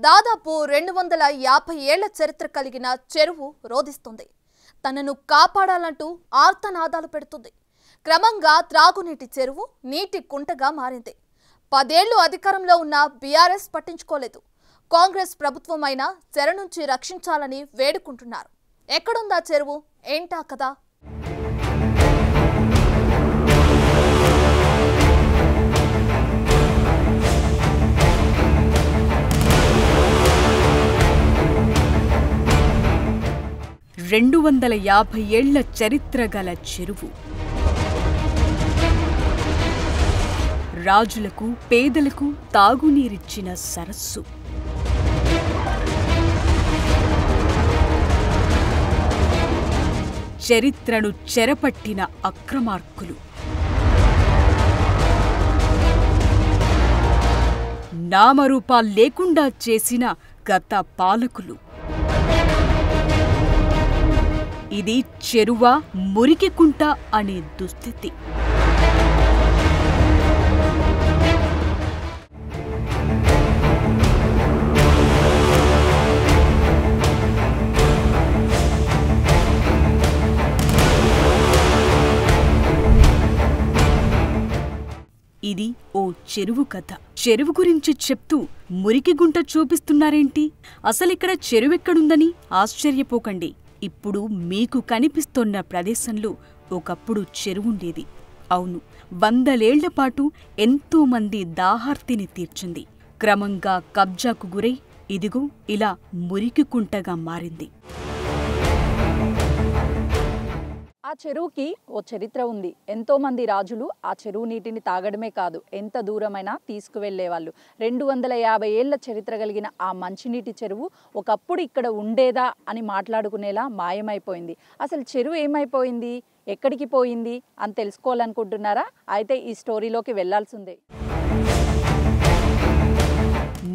దాదాపు 250 ఏళ్ల చరిత్ర కలిగిన చెరువు రోదిస్తుంది. తనను కాపాడాలంటూ ఆర్తనాదాలు పెడుతుంది. క్రమంగా త్రాగునీటి చెరువు నీటి కుంటగా మారింది. 10 ఏళ్లు అధికారంలో ఉన్న బీఆర్ఎస్ పట్టించుకోలేదు. కాంగ్రెస్ ప్రభుత్వమైనా చెర నుంచి రక్షించాలని వేడుకుంటున్నారు. ఎక్కడుందా చెరువు? ఏంటా కదా? రెండు 250 ఏళ్ల చరిత్ర గల చెరువు. రాజులకు పేదలకు తాగునీరిచ్చిన సరస్సు. చరిత్రను చెరపట్టిన అక్రమార్కులు. నామరూపాలు లేకుండా చేసిన గత పాలకులు. ఇది చెరువా మురికికుంట అనే దుస్థితి. ఇది ఓ చెరువు కథ. చెరువు గురించి చెప్తూ మురికిగుంట చూపిస్తున్నారేంటి? అసలిక్కడ చెరువెక్కడుందని ఆశ్చర్యపోకండి. ఇప్పుడు మీకు కనిపిస్తోన్న ప్రదేశంలో ఒకప్పుడు చెరువుండేది. అవును, 100 ఏళ్లపాటు ఎంతోమంది దాహార్తిని తీర్చింది. క్రమంగా కబ్జాకు గురై ఇదిగో ఇలా మురికికుంటగా మారింది. ఆ చెరువుకి ఓ చరిత్ర ఉంది. ఎంతోమంది రాజులు ఆ చెరువు నీటిని తాగడమే కాదు, ఎంత దూరమైనా తీసుకువెళ్లేవాళ్ళు. 250 ఏళ్ల చరిత్ర కలిగిన ఆ మంచినీటి చెరువు ఒకప్పుడు ఇక్కడ ఉండేదా అని మాట్లాడుకునేలా మాయమైపోయింది. అసలు చెరువు ఏమైపోయింది, ఎక్కడికి పోయింది అని తెలుసుకోవాలనుకుంటున్నారా? అయితే ఈ స్టోరీలోకి వెళ్లాల్సిందే.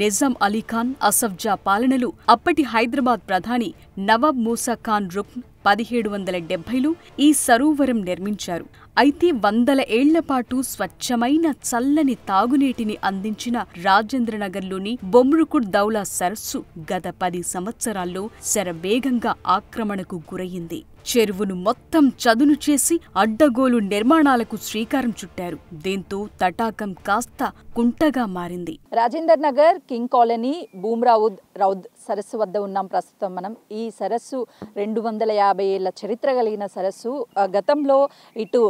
నిజాం అలీఖాన్, అసఫ్జా పాలనలో అప్పటి హైదరాబాద్ ప్రధాని నవాబ్ మూసా ఖాన్ రుక్న్ 1770లో ఈ సరోవరం నిర్మించారు. అయితే 100 ఏళ్లపాటు స్వచ్ఛమైన చల్లని తాగునీటిని అందించిన రాజేంద్రనగర్లోని బొమ్రుకుడ్ దౌలా సరస్సు గత 10 సంవత్సరాల్లో శరవేగంగా ఆక్రమణకు గురయ్యింది. చెరువును మొత్తం చదును చేసి అడ్డగోలు నిర్మాణాలకు శ్రీకారం చుట్టారు. దీంతో తటాకం కాస్త కుంటగా మారింది. రాజేందర్ నగర్, కింగ్ కాలనీ, బూమ్రావుద్ రౌద్ సరస్సు వద్ద ఉన్నాం ప్రస్తుతం మనం. ఈ సరస్సు 250 ఏళ్ల చరిత్ర కలిగిన సరస్సు. గతంలో ఇటు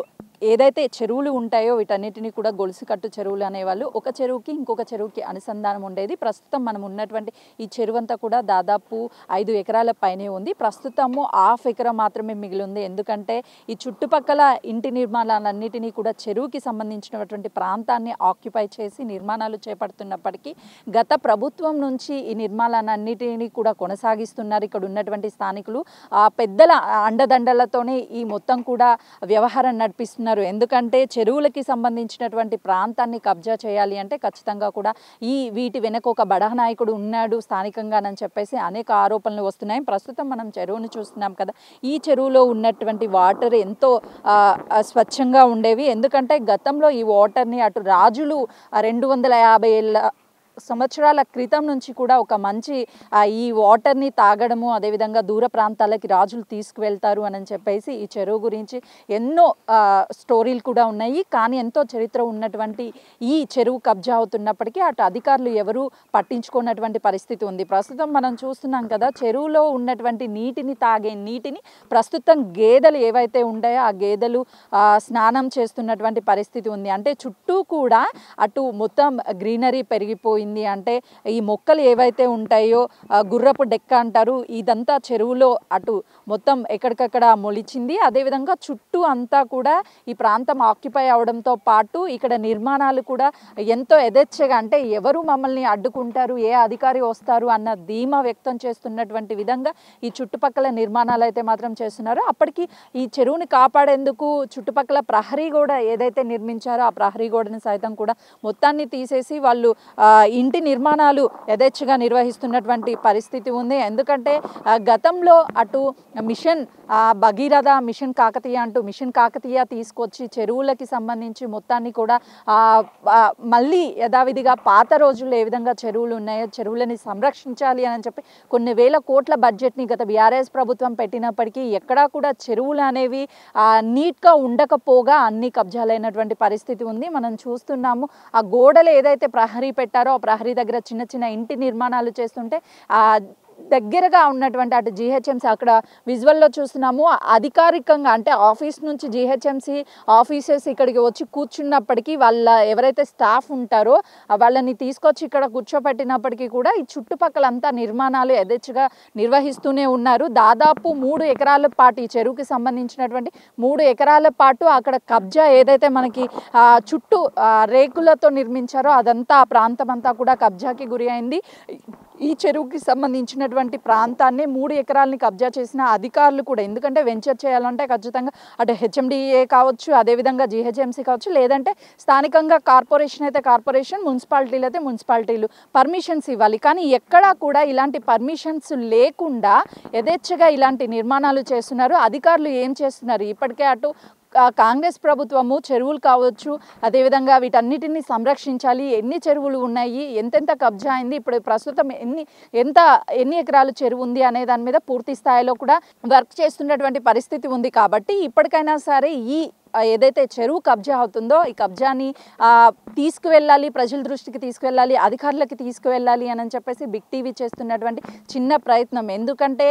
ఏదైతే చెరువులు ఉంటాయో వీటన్నిటిని కూడా గొలుసు కట్టు చెరువులు అనేవాళ్ళు. ఒక చెరువుకి ఇంకొక చెరువుకి అనుసంధానం ఉండేది. ప్రస్తుతం మనం ఉన్నటువంటి ఈ చెరువు అంతా కూడా దాదాపు 5 ఎకరాల పైనే ఉంది. ప్రస్తుతము 1/2 ఎకరం మాత్రమే మిగిలి ఉంది. ఎందుకంటే ఈ చుట్టుపక్కల ఇంటి నిర్మాణాలన్నిటినీ కూడా చెరువుకి సంబంధించినటువంటి ప్రాంతాన్ని ఆక్యుపై చేసి నిర్మాణాలు చేపడుతున్నప్పటికీ గత ప్రభుత్వం నుంచి ఈ నిర్మాణాలన్నిటినీ కూడా కొనసాగిస్తున్నారు ఇక్కడ ఉన్నటువంటి స్థానికులు. ఆ పెద్దల అండదండలతోనే ఈ మొత్తం కూడా వ్యవహారం నడిపిస్తున్నారు. ఎందుకంటే చెరువులకి సంబంధించినటువంటి ప్రాంతాన్ని కబ్జా చేయాలి అంటే ఖచ్చితంగా కూడా వీటి వెనక ఒక బడా నాయకుడు ఉన్నాడు స్థానికంగానని చెప్పేసి అనేక ఆరోపణలు వస్తున్నాయి. ప్రస్తుతం మనం చెరువును చూస్తున్నాం కదా. ఈ చెరువులో ఉన్నటువంటి వాటర్ ఎంతో స్వచ్ఛంగా ఉండేవి. ఎందుకంటే గతంలో ఈ వాటర్ని అటు రాజులు 250 సంవత్సరాల క్రితం నుంచి కూడా ఒక మంచి ఈ వాటర్ని తాగడము, అదేవిధంగా దూర ప్రాంతాలకి రాజులు తీసుకువెళ్తారు అని చెప్పేసి ఈ చెరువు గురించి ఎన్నో స్టోరీలు కూడా ఉన్నాయి. కానీ ఎంతో చరిత్ర ఉన్నటువంటి ఈ చెరువు కబ్జా అవుతున్నప్పటికీ అటు అధికారులు ఎవరు పట్టించుకున్నటువంటి పరిస్థితి ఉంది. ప్రస్తుతం మనం చూస్తున్నాం కదా, చెరువులో ఉన్నటువంటి నీటిని తాగే నీటిని ప్రస్తుతం గేదెలు ఏవైతే ఉంటాయో ఆ గేదెలు స్నానం చేస్తున్నటువంటి పరిస్థితి ఉంది. అంటే చుట్టూ కూడా అటు మొత్తం గ్రీనరీ పెరిగిపోయింది. అంటే ఈ మొక్కలు ఏవైతే ఉంటాయో గుర్రపు డెక్క అంటారు, ఇదంతా చెరువులో అటు మొత్తం ఎక్కడికక్కడ మొలిచింది. అదేవిధంగా చుట్టూ అంతా కూడా ఈ ప్రాంతం ఆక్యుపై అవడంతో పాటు ఇక్కడ నిర్మాణాలు కూడా ఎంతో యథేచ్ఛగా, అంటే ఎవరు మమ్మల్ని అడ్డుకుంటారు, ఏ అధికారి వస్తారు అన్న ధీమా వ్యక్తం చేస్తున్నటువంటి విధంగా ఈ చుట్టుపక్కల నిర్మాణాలు అయితే మాత్రం చేస్తున్నారు. అప్పటికి ఈ చెరువుని కాపాడేందుకు చుట్టుపక్కల ప్రహరీ గోడ ఏదైతే నిర్మించారో ఆ ప్రహరీ గోడని సైతం కూడా మొత్తాన్ని తీసేసి వాళ్ళు ఈ ఇంటి నిర్మాణాలు యథేచ్ఛగా నిర్వహిస్తున్నటువంటి పరిస్థితి ఉంది. ఎందుకంటే గతంలో అటు మిషన్ భగీరథ, మిషన్ కాకతీయ అంటూ మిషన్ కాకతీయ తీసుకొచ్చి చెరువులకి సంబంధించి మొత్తాన్ని కూడా మళ్ళీ యథావిధిగా పాత రోజుల్లో ఏ విధంగా చెరువులు ఉన్నాయో చెరువులని సంరక్షించాలి అని చెప్పి కొన్ని వేల కోట్ల బడ్జెట్ని గత బీఆర్ఎస్ ప్రభుత్వం పెట్టినప్పటికీ ఎక్కడా కూడా చెరువులు అనేవి నీట్గా ఉండకపోగా అన్ని కబ్జాలైనటువంటి పరిస్థితి ఉంది. మనం చూస్తున్నాము ఆ గోడలు ఏదైతే ప్రహరీ పెట్టారో ఆ ప్రహరీ దగ్గర చిన్న చిన్న ఇంటి నిర్మాణాలు చేస్తుంటే దగ్గరగా ఉన్నటువంటి అటు జీహెచ్ఎంసీ అక్కడ విజువల్లో చూస్తున్నాము అధికారికంగా అంటే ఆఫీస్ నుంచి జీహెచ్ఎంసీ ఆఫీసర్స్ ఇక్కడికి వచ్చి కూర్చున్నప్పటికీ వాళ్ళ ఎవరైతే స్టాఫ్ ఉంటారో వాళ్ళని తీసుకొచ్చి ఇక్కడ కూర్చోపెట్టినప్పటికీ కూడా ఈ చుట్టుపక్కలంతా నిర్మాణాలు యథేచ్ఛగా నిర్వహిస్తూనే ఉన్నారు. దాదాపు 3 ఎకరాల పాటు ఈ చెరువుకి సంబంధించినటువంటి 3 ఎకరాల పాటు అక్కడ కబ్జా ఏదైతే మనకి చుట్టూ రేకులతో నిర్మించారో అదంతా ఆ ప్రాంతం అంతా కూడా కబ్జాకి గురి అయింది. ఈ చెరువుకి సంబంధించినటువంటి ప్రాంతాన్ని 3 ఎకరాలని కబ్జా చేసిన అధికారులు కూడా ఎందుకంటే వెంచర్ చేయాలంటే ఖచ్చితంగా అటు హెచ్ఎండిఏ కావచ్చు, అదేవిధంగా జీహెచ్ఎంసీ కావచ్చు, లేదంటే స్థానికంగా కార్పొరేషన్ అయితే కార్పొరేషన్, మున్సిపాలిటీలు అయితే మున్సిపాలిటీలు పర్మిషన్స్ ఇవ్వాలి. కానీ ఎక్కడా కూడా ఇలాంటి పర్మిషన్స్ లేకుండా యథేచ్ఛగా ఇలాంటి నిర్మాణాలు చేస్తున్నారు. అధికారులు ఏం చేస్తున్నారు? ఇప్పటికే అటు కాంగ్రెస్ ప్రభుత్వము చెరువులు కావచ్చు, అదేవిధంగా వీటన్నిటిని సంరక్షించాలి, ఎన్ని చెరువులు ఉన్నాయి, ఎంతెంత కబ్జా అయింది, ఇప్పుడు ప్రస్తుతం ఎన్ని ఎకరాలు చెరువు ఉంది అనే దాని మీద పూర్తి స్థాయిలో కూడా వర్క్ చేస్తున్నటువంటి పరిస్థితి ఉంది. కాబట్టి ఇప్పటికైనా సరే ఈ ఏదైతే చెరువు కబ్జా అవుతుందో ఈ కబ్జాని తీసుకువెళ్ళాలి, ప్రజల దృష్టికి తీసుకువెళ్ళాలి, అధికారులకి తీసుకువెళ్ళాలి అని చెప్పేసి బిగ్ టీవీ చేస్తున్నటువంటి చిన్న ప్రయత్నం. ఎందుకంటే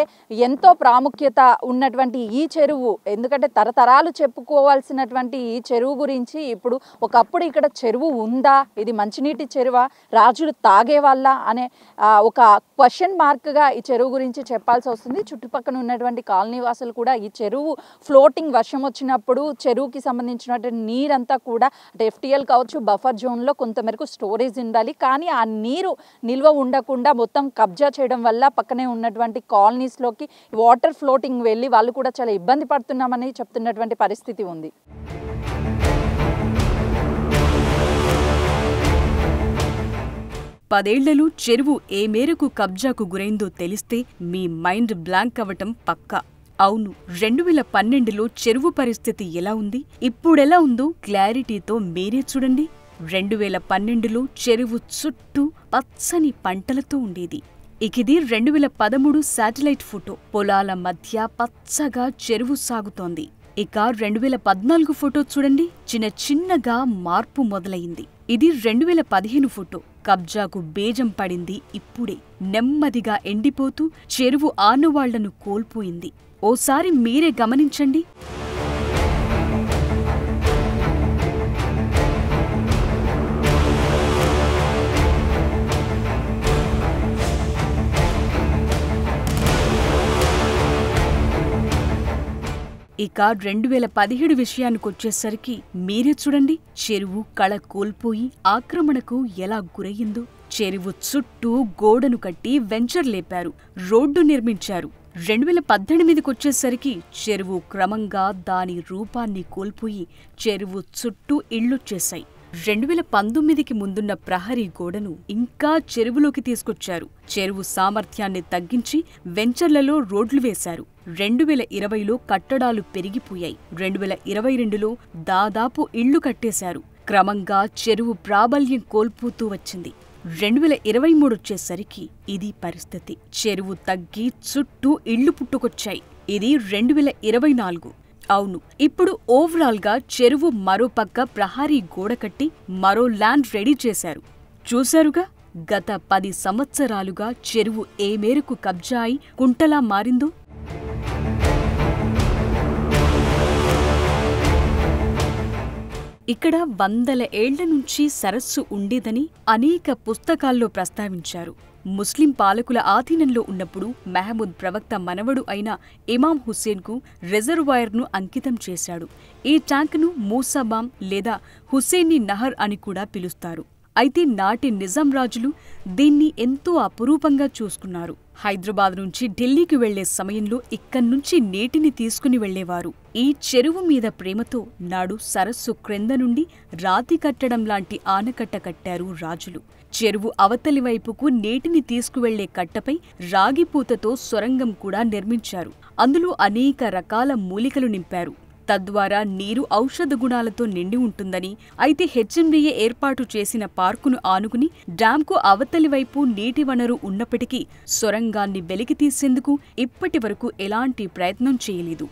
ఎంతో ప్రాముఖ్యత ఉన్నటువంటి ఈ చెరువు, ఎందుకంటే తరతరాలు చెప్పుకోవాల్సినటువంటి ఈ చెరువు గురించి ఇప్పుడు ఒకప్పుడు ఇక్కడ చెరువు ఉందా, ఇది మంచినీటి చెరువా, రాజులు తాగేవాళ్ళ అనే ఒక క్వశ్చన్ మార్క్గా ఈ చెరువు గురించి చెప్పాల్సి వస్తుంది. చుట్టుపక్కల ఉన్నటువంటి కాలనీ వాసులు కూడా ఈ చెరువు ఫ్లోటింగ్ వర్షం వచ్చినప్పుడు చెరువుకి సంబంధించినటువంటి నీరంతా కూడా ఎఫ్టీఎల్ కావచ్చు బఫర్ జోన్లో కొంతమేరకు స్టోరేజ్ ఉండాలి. కానీ ఆ నీరు నిల్వ ఉండకుండా మొత్తం కబ్జా చేయడం వల్ల పక్కనే ఉన్నటువంటి కాలనీస్లోకి వాటర్ ఫ్లోటింగ్ వెళ్ళి వాళ్ళు కూడా చాలా ఇబ్బంది పడుతున్నామని చెప్తున్నటువంటి పరిస్థితి ఉంది. పదేళ్లలో చెరువు ఏ మేరకు కబ్జాకు గురైందో తెలిస్తే మీ మైండ్ బ్లాంక్ అవ్వటం పక్కా. అవును, 2012లో చెరువు పరిస్థితి ఎలా ఉంది, ఇప్పుడెలా ఉందో క్లారిటీతో మీరే చూడండి. 2012లో చెరువు చుట్టూ పచ్చని పంటలతో ఉండేది. ఇకిది 2013 శాటిలైట్ ఫోటో. పొలాల మధ్య పచ్చగా చెరువు సాగుతోంది. ఇక 2014 ఫోటో చూడండి, చిన్నగా మార్పు మొదలయింది. ఇది 2015 ఫోటో. కబ్జాకు బేజం పడింది ఇప్పుడే. నెమ్మదిగా ఎండిపోతూ చెరువు ఆనవాళ్లను కోల్పోయింది. ఓసారి మీరే గమనించండి. ఇక 2017 విషయానికొచ్చేసరికి మీరే చూడండి, చెరువు కళ కోల్పోయి ఆక్రమణకు ఎలా గురయ్యిందో. చెరువు చుట్టూ గోడను కట్టి వెంచర్ లేపారు, రోడ్డు నిర్మించారు. 2018కొచ్చేసరికి చెరువు క్రమంగా దాని రూపాన్ని కోల్పోయి చెరువు చుట్టూ ఇళ్లొచ్చేశాయి. 2019కి ముందున్న ప్రహరీ గోడను ఇంకా చెరువులోకి తీసుకొచ్చారు. చెరువు సామర్థ్యాన్ని తగ్గించి వెంచర్లలో రోడ్లు వేశారు. 2020లో కట్టడాలు పెరిగిపోయాయి. 2022లో దాదాపు ఇళ్లు కట్టేశారు. క్రమంగా చెరువు ప్రాబల్యం కోల్పోతూ వచ్చింది. 2023 వచ్చేసరికి ఇది పరిస్థితి. చెరువు తగ్గి చుట్టూ ఇళ్లు పుట్టుకొచ్చాయి. ఇది 2024. అవును, ఇప్పుడు ఓవరాల్గా చెరువు మరోపక్క ప్రహరీ గోడ కట్టి మరో ల్యాండ్ రెడీ చేశారు. చూశారుగా, గత 10 సంవత్సరాలుగా చెరువు ఏ మేరకు కబ్జా అయి కుంటలా మారిందో. ఇక్కడ 100 ఏళ్ల నుంచి సరస్సు ఉండేదని అనేక పుస్తకాల్లో ప్రస్తావించారు. ముస్లిం పాలకుల ఆధీనంలో ఉన్నప్పుడు మహమూద్ ప్రవక్త మనవడు అయిన ఇమాం హుస్సేన్కు రిజర్వాయర్ను అంకితం చేశాడు. ఈ ట్యాంకును మూసాబాం లేదా హుస్సేనీ నహర్ అని కూడా పిలుస్తారు. అయితే నాటి నిజాం రాజులు దీన్ని ఎంతో అపురూపంగా చూసుకున్నారు. హైదరాబాద్ నుంచి ఢిల్లీకి వెళ్లే సమయంలో ఇక్కడ్నుంచి నీటిని తీసుకుని వెళ్లేవారు. ఈ చెరువు మీద ప్రేమతో నాడు సరస్సు క్రింద నుండి రాతి కట్టడం లాంటి ఆనకట్ట కట్టారు రాజులు. చెరువు అవతలి వైపుకు నీటిని తీసుకువెళ్లే కట్టపై రాగిపూతతో సొరంగం కూడా నిర్మించారు. అందులో అనేక రకాల మూలికలు నింపారు. తద్వారా నీరు ఔషధ గుణాలతో నిండి ఉంటుందని, అయితే హెచ్ఎండీఏ ఏర్పాటు చేసిన పార్కును ఆనుకుని డ్యాంకు అవతలి వైపు నీటి వనరు ఉన్నప్పటికీ సొరంగాన్ని వెలికితీసేందుకు ఇప్పటి వరకు ఎలాంటి ప్రయత్నం చేయలేదు.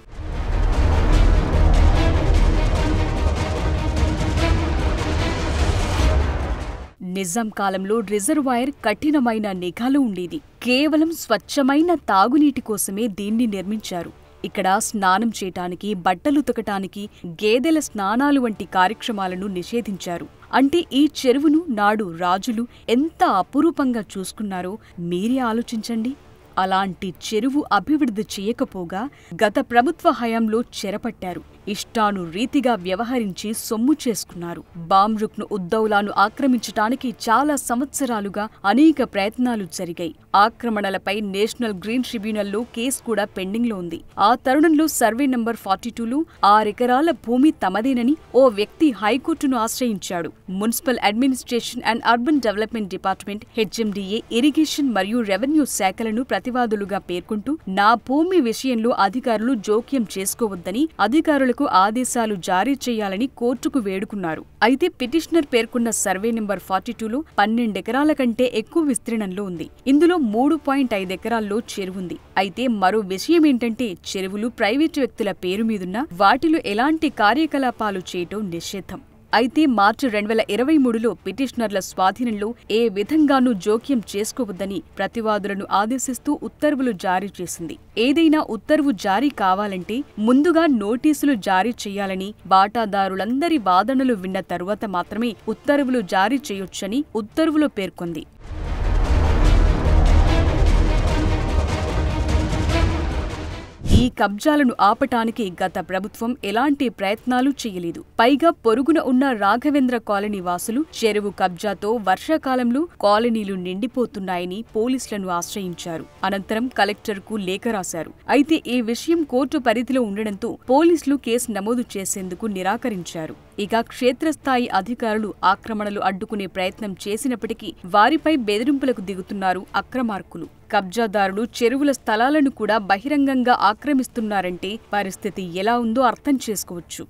నిజాం కాలంలో రిజర్వాయర్ కఠినమైన నిఘాలో ఉండేది. కేవలం స్వచ్ఛమైన తాగునీటి కోసమే దీన్ని నిర్మించారు. ఇక్కడ స్నానం చేయటానికి, బట్టలు ఉతకటానికి, గేదెల స్నానాలు వంటి కార్యక్రమాలను నిషేధించారు. అంటే ఈ చెరువును నాడు రాజులు ఎంత అపురూపంగా చూసుకున్నారో మీరే ఆలోచించండి. అలాంటి చెరువు అభివృద్ధి చేయకపోగా గత ప్రభుత్వ హయాంలో చెరపట్టారు. ఇష్టాను రీతిగా వ్యవహరించి సొమ్ము చేసుకున్నారు. బామ్రుక్ను ఉద్దౌలాను ఆక్రమించటానికి చాలా సంవత్సరాలుగా అనేక ప్రయత్నాలు జరిగాయి. ఆక్రమణలపై నేషనల్ గ్రీన్ ట్రిబ్యునల్లో కేసు కూడా పెండింగ్లో ఉంది. ఆ తరుణంలో సర్వే నంబర్ 42లో 6 ఎకరాల భూమి తమదేనని ఓ వ్యక్తి హైకోర్టును ఆశ్రయించాడు. Municipal administration and urban development department, HMDA, irrigation మరియు రెవెన్యూ శాఖలను ప్రతివాదులుగా పేర్కొంటూ నా భూమి విషయంలో అధికారులు జోక్యం చేసుకోవద్దని అధికారులకు ఆదేశాలు జారీ చేయాలని కోర్టుకు వేడుకున్నారు. అయితే పిటిషనర్ పేర్కొన్న సర్వే నెంబర్ 42లో 12 ఎకరాల కంటే ఎక్కువ విస్తీర్ణంలో ఉంది. ఇందులో 3.5 ఎకరాల్లో చెరువుంది. అయితే మరో విషయమేంటంటే చెరువులు ప్రైవేటు వ్యక్తుల పేరు మీదున్న వాటిలో ఎలాంటి కార్యకలాపాలు చేయటం నిషేధం. అయితే మార్చి 2023లో పిటిషనర్ల స్వాధీనంలో ఏ విధంగానూ జోక్యం చేసుకోవద్దని ప్రతివాదులను ఆదేశిస్తూ ఉత్తర్వులు జారీ చేసింది. ఏదైనా ఉత్తర్వు జారీ కావాలంటే ముందుగా నోటీసులు జారీ చేయాలని, వాటాదారులందరి వాదనలు విన్న తరువాత మాత్రమే ఉత్తర్వులు జారీ చేయొచ్చని ఉత్తర్వులో పేర్కొంది. ఈ కబ్జాలను ఆపటానికి గత ప్రభుత్వం ఎలాంటి ప్రయత్నాలు చేయలేదు. పైగా పొరుగున ఉన్న రాఘవేంద్ర కాలనీ వాసులు చెరువు కబ్జాతో వర్షాకాలంలో కాలనీలు నిండిపోతున్నాయని పోలీసులను ఆశ్రయించారు. అనంతరం కలెక్టర్కు లేఖ రాశారు. అయితే ఈ విషయం కోర్టు పరిధిలో ఉండడంతో పోలీసులు కేసు నమోదు చేసేందుకు నిరాకరించారు. ఇక క్షేత్రస్థాయి అధికారులు ఆక్రమణలు అడ్డుకునే ప్రయత్నం చేసినప్పటికీ వారిపై బెదిరింపులకు దిగుతున్నారు అక్రమార్కులు. కబ్జాదారులు చెరువుల స్థలాలను కూడా బహిరంగంగా ఆక్రమిస్తున్నారంటే పరిస్థితి ఎలా ఉందో అర్థం చేసుకోవచ్చు.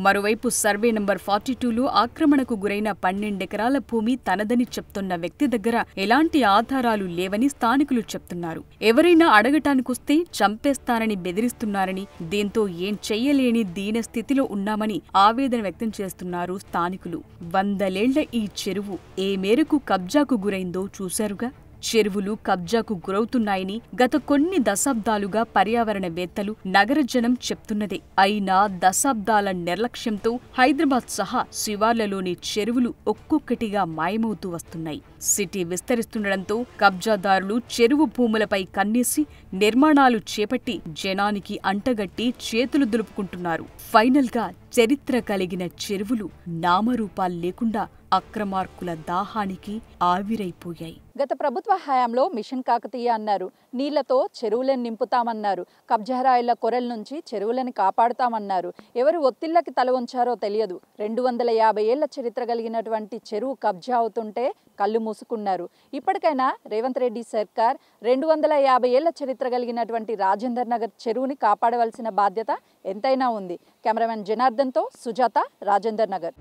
మరోవైపు సర్వే నంబర్ 42లో ఆక్రమణకు గురైన 12 ఎకరాల భూమి తనదని చెప్తున్న వ్యక్తి దగ్గర ఎలాంటి ఆధారాలు లేవని స్థానికులు చెప్తున్నారు. ఎవరైనా అడగటానికొస్తే చంపేస్తానని బెదిరిస్తున్నారని, దీంతో ఏం చెయ్యలేని దీన స్థితిలో ఉన్నామని ఆవేదన వ్యక్తం చేస్తున్నారు స్థానికులు. 100 ఏళ్ల ఈ చెరువు ఏ మేరకు కబ్జాకు గురైందో చూశారుగా. చెరువులు కబ్జాకు గురవుతున్నాయని గత కొన్ని దశాబ్దాలుగా పర్యావరణవేత్తలు, నగర జనం చెప్తున్నదే. అయినా దశాబ్దాల నిర్లక్ష్యంతో హైదరాబాద్ సహా శివార్లలోని చెరువులు ఒక్కొక్కటిగా మాయమవుతూ వస్తున్నాయి. సిటీ విస్తరిస్తుండటంతో కబ్జాదారులు చెరువు భూములపై కన్నేసి నిర్మాణాలు చేపట్టి జనానికి అంటగట్టి చేతులు దులుపుకుంటున్నారు. ఫైనల్గా చరిత్ర కలిగిన చెరువులు నామరూపాలు లేకుండా అక్రమార్కుల దాహానికి ఆవిరైపోయాయి. గత ప్రభుత్వ హయాంలో మిషన్ కాకతీయ అన్నారు. నీళ్లతో చెరువులను నింపుతామన్నారు. కబ్జారాయిల కొరల నుంచి చెరువులను కాపాడుతామన్నారు. ఎవరు ఒత్తిళ్లకి తల ఉంచారో తెలియదు. 250 ఏళ్ల చరిత్ర కలిగినటువంటి చెరువు కబ్జా అవుతుంటే కళ్ళు మూసుకున్నారు. ఇప్పటికైనా రేవంత్ రెడ్డి సర్కార్ 250 ఏళ్ల చరిత్ర కలిగినటువంటి రాజేందర్ నగర్ చెరువుని కాపాడవలసిన బాధ్యత ఎంతైనా ఉంది. కెమెరామెన్ జనార్దన్తో Sujatha, Rajendra Nagar.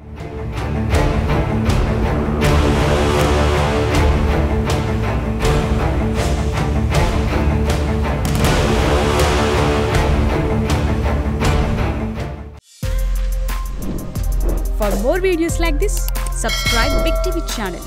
For more videos like this, subscribe Big TV channel.